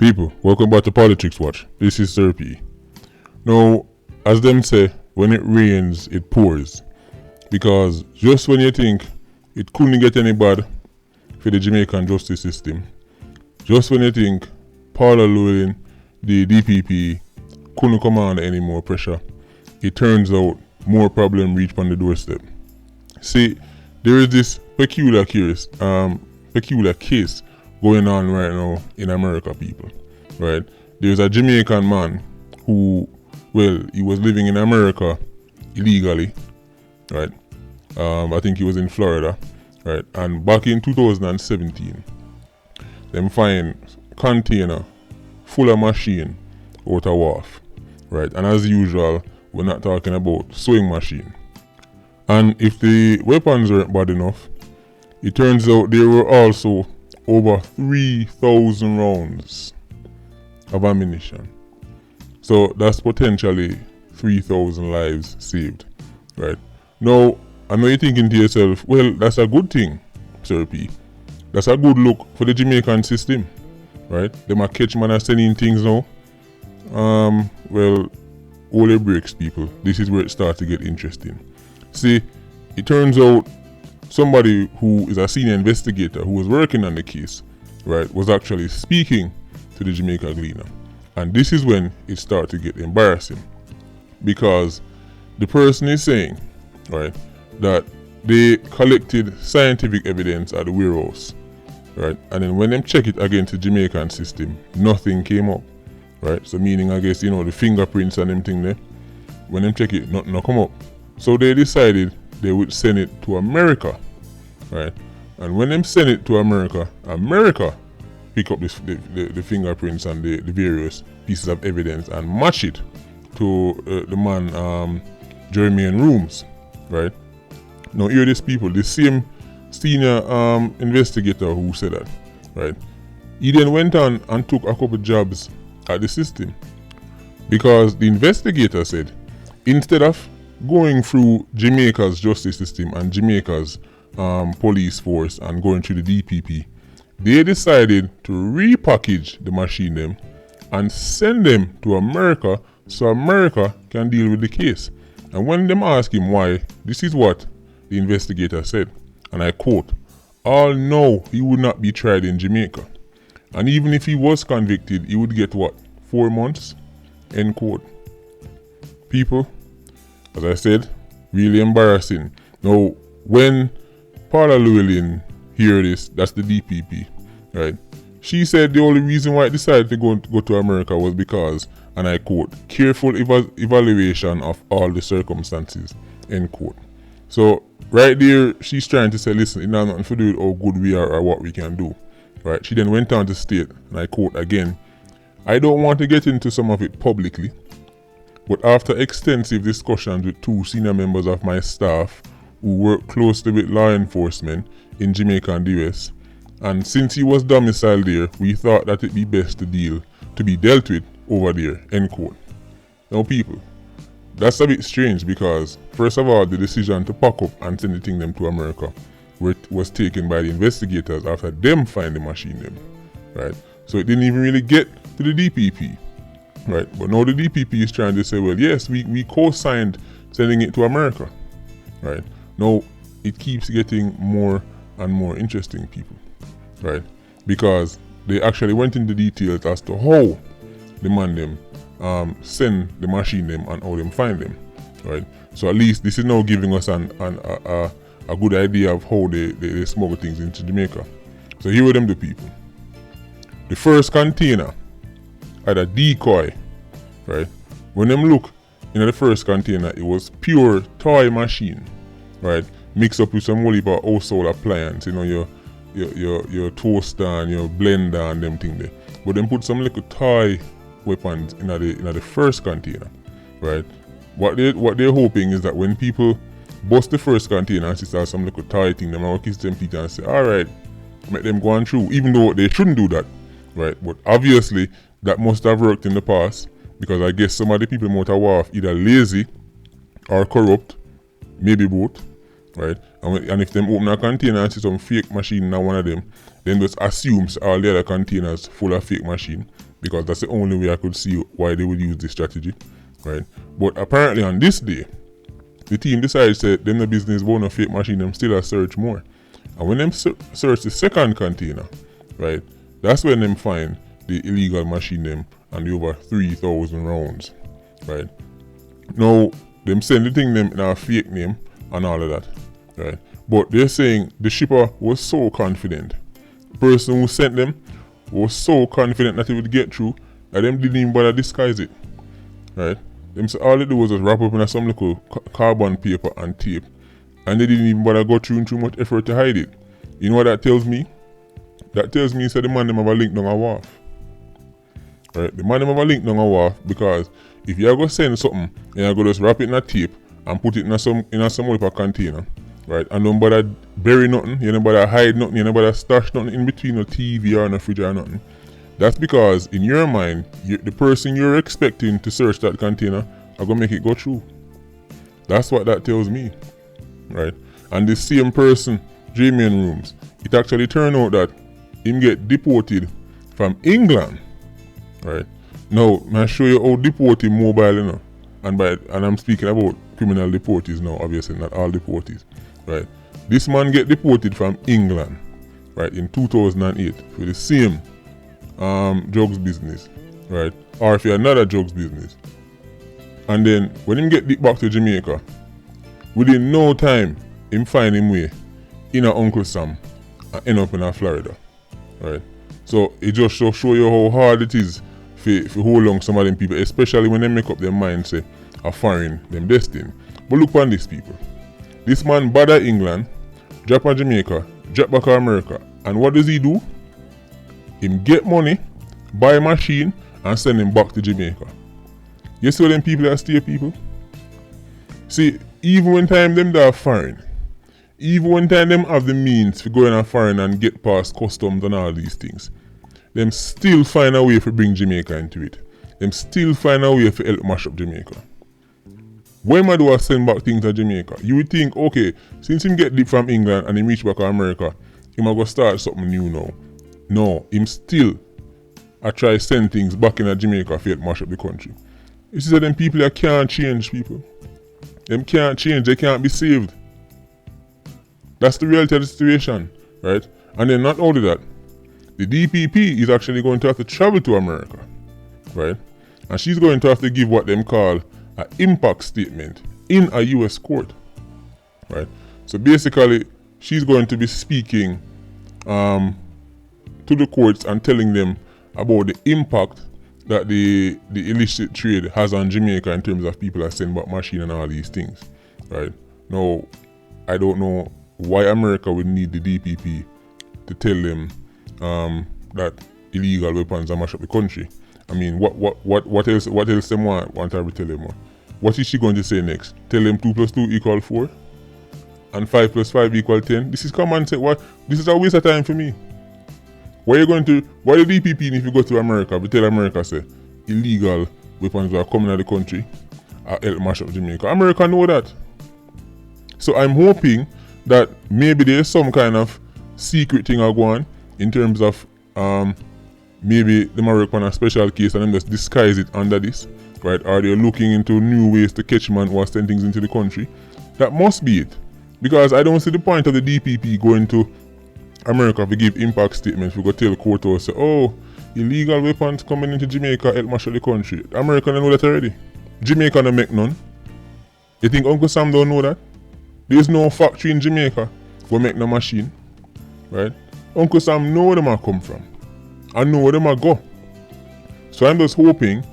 People, welcome back to Politricks Watch. This is Sir P. Now, as them say, when it rains, it pours. Because just when you think it couldn't get any bad for the Jamaican justice system, just when you think Paula Llewellyn, the DPP, couldn't come under any more pressure, it turns out more problem reach on the doorstep. See, there is this peculiar case going on right now in America, people. Right? There's a Jamaican man who, he was living in America illegally. Right? I think he was in Florida. Right? And back in 2017, them find container full of machine out of Wharf. Right? And as usual, we're not talking about sewing machine. And if the weapons weren't bad enough, it turns out there were also over 3,000 rounds of ammunition. So that's potentially 3,000 lives saved. Right? Now, I know you're thinking to yourself, well, that's a good thing, Sir P. That's a good look for the Jamaican system. Right? They might catch man are sending things now. All it breaks, people. This is where it starts to get interesting. See, it turns out somebody who is a senior investigator who was working on the case, right, was actually speaking to the Jamaica Gleaner. And this is when it started to get embarrassing. Because the person is saying, right, that they collected scientific evidence at the warehouse, right, and then when them check it against the Jamaican system, nothing came up, right, so meaning I guess, the fingerprints and them thing there, when them check it, nothing come up. So they decided they would send it to America, right? And when them send it to America, America pick up the fingerprints and the various pieces of evidence and match it to the man Jermaine Rooms, right? Now hear this, people, the same senior investigator who said that, right? He then went on and took a couple jobs at the system, because the investigator said instead of going through Jamaica's justice system and Jamaica's police force and going through the DPP, they decided to repackage the machine them and send them to America so America can deal with the case. And when them ask him why, this is what the investigator said, and I quote, "All know he would not be tried in Jamaica. And even if he was convicted, he would get what? 4 months?" End quote. People, as I said, really embarrassing. Now, when Paula Llewellyn hear this, that's the DPP, right? She said the only reason why it decided to go to America was because, and I quote, "careful evaluation of all the circumstances," end quote. So, right there, she's trying to say, listen, it has nothing to do with how good we are or what we can do, right? She then went on to state, and I quote again, "I don't want to get into some of it publicly, but after extensive discussions with 2 senior members of my staff who work closely with law enforcement in Jamaica and the US, and since he was domiciled there, we thought that it'd be best to be dealt with over there," end quote. Now people, that's a bit strange because, first of all, the decision to pack up and send the thing them to America was taken by the investigators after them find the machine them, right? So it didn't even really get to the DPP. Right, but now the DPP is trying to say, well, yes, we co-signed sending it to America. Right, now it keeps getting more and more interesting, people. Right, because they actually went into details as to how the man them send the machine them and how them find them. Right, so at least this is now giving us a good idea of how they smuggle things into Jamaica. So here are them the people. The first container had a decoy, right? When them look in the first container, it was pure toy machine, right? Mixed up with some whole heap of household appliance, your toaster and your blender and them thing there. But then put some little toy weapons in the first container, right? What they're hoping is that when people bust the first container and see some little toy thing, them will kiss them feet and say, all right, make them go on through, even though they shouldn't do that, right? But obviously that must have worked in the past, because I guess some of the people might have either lazy or corrupt, maybe both, right? And if them open a container and see some fake machine in one of them, then just assumes all the other containers full of fake machine. because that's the only way I could see why they would use this strategy, right? But apparently on this day, the team decides that them the business won't a fake machine, them still a search more. And when them search the second container, right, that's when them find the illegal machine them and the over 3,000 rounds, right? Now, them send the thing them in a fake name and all of that, right? But they're saying the shipper was so confident. The person who sent them was so confident that he would get through that them didn't even bother disguise it, right? Them say all they do was just wrap up in some little carbon paper and tape, and they didn't even bother go through too much effort to hide it. You know what that tells me? That tells me the man them have a link down a Wharf. Right? The man them have a link down a Wharf, because if you are going to send something and you're going to just wrap it in a tape and put it in some paper container, right? And don't bother bury nothing, you don't bother hide nothing, you don't bother stash nothing in between a TV or a fridge or nothing. That's because in your mind, the person you're expecting to search that container are going to make it go through. That's what that tells me, right? And the same person, Jamaican Rooms, it actually turned out that him get deported from England, right? Now, I'll show you how deported mobile, you know, and I'm speaking about criminal deportees now, obviously not all deportees, right? This man get deported from England, right, in 2008 for the same drugs business, right? Or if you're another drugs business. And then when him get back to Jamaica, within no time, him find him way in a Uncle Sam and end up in a Florida, right? So it just show you how hard it is for hold on some of them people, especially when they make up their mind say a foreign them destined. But look on these people. This man bother England, drop on Jamaica, drop back to America, and what does he do? Him get money, buy a machine, and send him back to Jamaica. You see what them people are stay people? See, even when time them they are foreign, even when time them have the means to go in a foreign and get past customs and all these things, them still find a way to bring Jamaica into it. Them still find a way to help mash up Jamaica. When I do I send back things to Jamaica, you would think, okay, since him get deep from England and him reach back to America, he might go start something new now. No, him still I try send things back in Jamaica to help mash up the country. You see that them people that can't change people. Them can't change, they can't be saved. That's the reality of the situation, right? And then not only that, the DPP is actually going to have to travel to America, right? And she's going to have to give what them call an impact statement in a US court, right? So basically, she's going to be speaking to the courts and telling them about the impact that the illicit trade has on Jamaica in terms of people that send back machine and all these things, right? Now, I don't know why America would need the DPP to tell them that illegal weapons are mash up the country. I mean, what else them want her to tell them? What is she going to say next? Tell them 2 + 2 = 4? And 5 + 5 = 10? This is common sense. What? This is a waste of time for me. Why the DPP need to go to America to tell America say illegal weapons are coming out of the country help mash up Jamaica? America know that. So I'm hoping that maybe there's some kind of secret thing going on in terms of maybe they might work on a special case and then just disguise it under this, right? Or they're looking into new ways to catch man who send things into the country. That must be it. Because I don't see the point of the DPP going to America to give impact statements. We go tell court or say, oh, illegal weapons coming into Jamaica help mash up the country. America don't know that already. Jamaica don't make none. You think Uncle Sam don't know that? There's no factory in Jamaica who make no machine, right? Uncle Sam know where them are come from and know where them are go. So I'm just hoping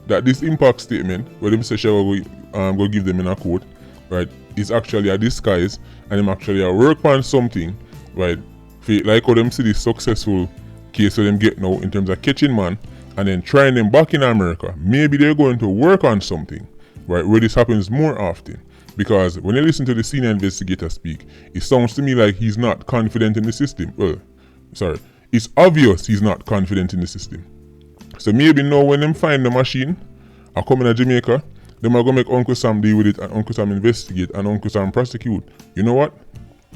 that this impact statement, where them say she will go give them in a court, right, is actually a disguise and them actually a work on something, right? Like how them see this successful case where them get now in terms of catching man and then trying them back in America. Maybe they're going to work on something, right, where this happens more often. Because when you listen to the senior investigator speak, it sounds to me like he's not confident in the system. It's obvious he's not confident in the system. So maybe now when them find the machine are coming to Jamaica, them are going to make Uncle Sam deal with it and Uncle Sam investigate and Uncle Sam prosecute. You know what?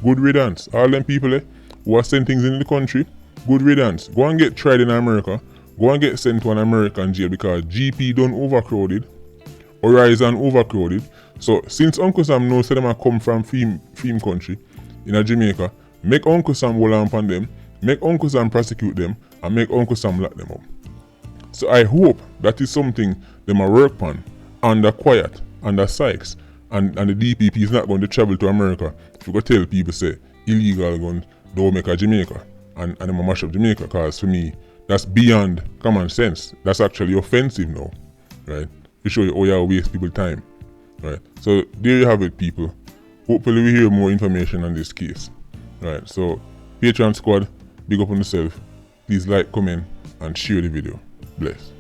Good riddance. All them people who are sending things into the country, good riddance. Go and get tried in America. go and get sent to an American jail because GP done overcrowded, Horizon overcrowded. So since Uncle Sam knows that them a come from film country in a Jamaica, make Uncle Sam hold on upon them, make Uncle Sam prosecute them, and make Uncle Sam lock them up. So I hope that is something them a work on under quiet, under Sykes, and the DPP is not going to travel to America to go tell people say illegal guns don't make a Jamaica and them a mash up Jamaica, because for me that's beyond common sense. That's actually offensive now, right? To show you how you waste people time, right? So there you have it, people. Hopefully we hear more information on this case, right? So Patreon squad, big up on yourself. Please like, comment, and share the video. Bless.